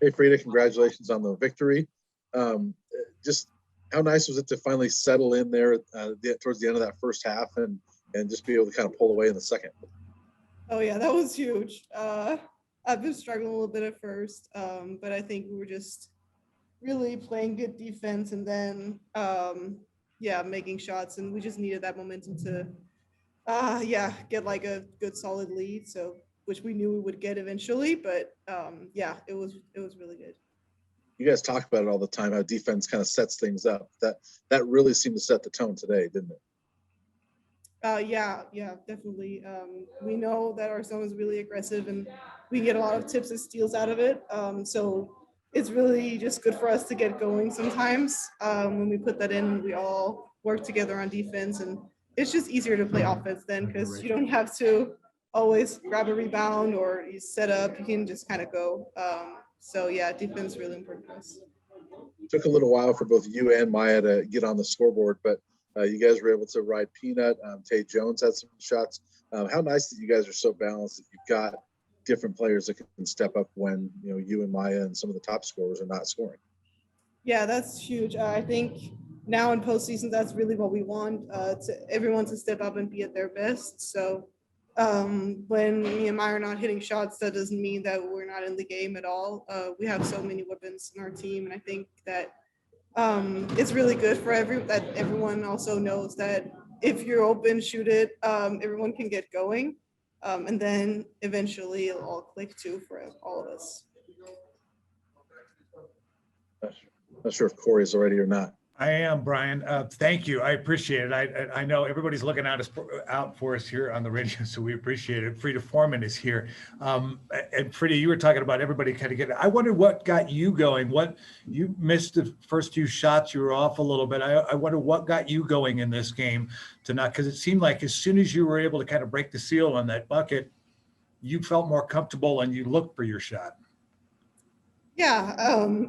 Hey, Frida, congratulations on the victory. Just how nice was it to finally settle in there towards the end of that first half and just be able to kind of pull away in the second? Oh yeah, that was huge. I've been struggling a little bit at first, but I think we were just really playing good defense and then making shots, and we just needed that momentum to get like a good solid lead. So which we knew we would get eventually, but it was really good. You guys talk about it all the time, how defense kind of sets things up. That really seemed to set the tone today, didn't it? Yeah, definitely. We know that our zone is really aggressive and we get a lot of tips and steals out of it. So it's really just good for us to get going sometimes. When we put that in, we all work together on defense, and it's just easier to play offense then because you don't have to always grab a rebound or you set up. You can just kind of go. So yeah, defense is really important for us. It took a little while for both you and Maya to get on the scoreboard, but you guys were able to ride Peanut. Tate Jones had some shots. How nice that you guys are so balanced that you've got different players that can step up when you and Maya and some of the top scorers are not scoring. Yeah, that's huge. I think now in postseason, that's really what we want, everyone to step up and be at their best. So when me and Maya are not hitting shots, that doesn't mean that we're not in the game at all. We have so many weapons in our team, and I think that it's really good for that everyone also knows that if you're open, shoot it. Everyone can get going, and then eventually it'll all click too for all of us. Not sure if Cory's already or not. I am, Brian. Thank you. I appreciate it. I know everybody's looking out for us here on the radio, so we appreciate it. Frida Formann is here. And Frida, you were talking about everybody kind of getting. I wonder what got you going. What you missed the first few shots. You were off a little bit. I wonder what got you going in this game to not, because it seemed like as soon as you were able to kind of break the seal on that bucket, you felt more comfortable and you looked for your shot. Yeah,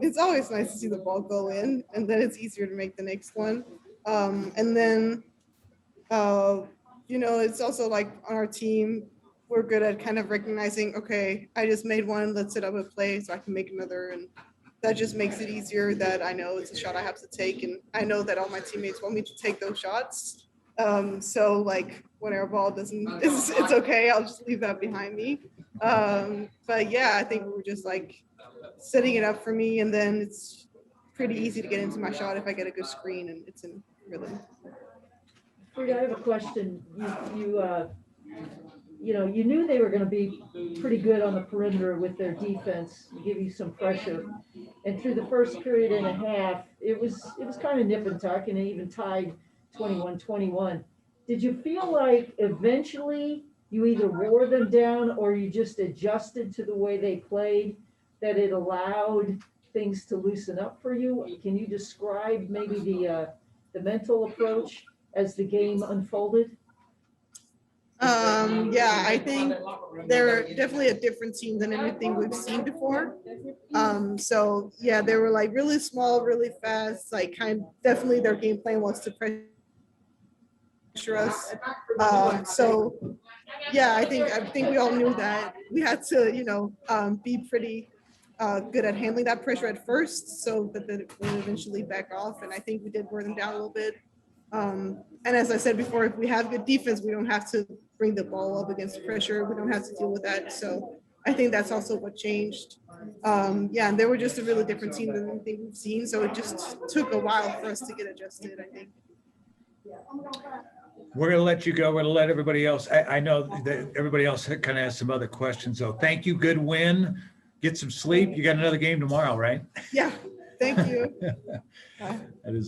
it's always nice to see the ball go in, and then it's easier to make the next one. And then, it's also like on our team, we're good at kind of recognizing, okay, I just made one, let's set up a play so I can make another. And that just makes it easier that I know it's a shot I have to take. And I know that all my teammates want me to take those shots. So like when our ball doesn't, it's okay. I'll just leave that behind me. But yeah, I think we're just like setting it up for me, and then it's pretty easy to get into my shot if I get a good screen and it's in rhythm. Frida, I have a question. You knew they were going to be pretty good on the perimeter with their defense, give you some pressure. And through the first period and a half, it was kind of nip and tuck, and it even tied 21-21. Did you feel like eventually you either wore them down or you just adjusted to the way they played, that it allowed things to loosen up for you? Can you describe maybe the mental approach as the game unfolded? I think they're definitely a different team than anything we've seen before. They were like really small, really fast, like definitely their game plan was to pressure us. I think we all knew that we had to, be pretty good at handling that pressure at first, so that it would eventually back off. And I think we did wear them down a little bit. And as I said before, if we have good defense, we don't have to bring the ball up against pressure. We don't have to deal with that. So I think that's also what changed. And they were just a really different team than anything we've seen. So it just took a while for us to get adjusted, I think. We're going to let you go. We're going to let everybody else. I know that everybody else kind of has some other questions. So thank you. Good win. Get some sleep. You got another game tomorrow, right? Yeah. Thank you. That is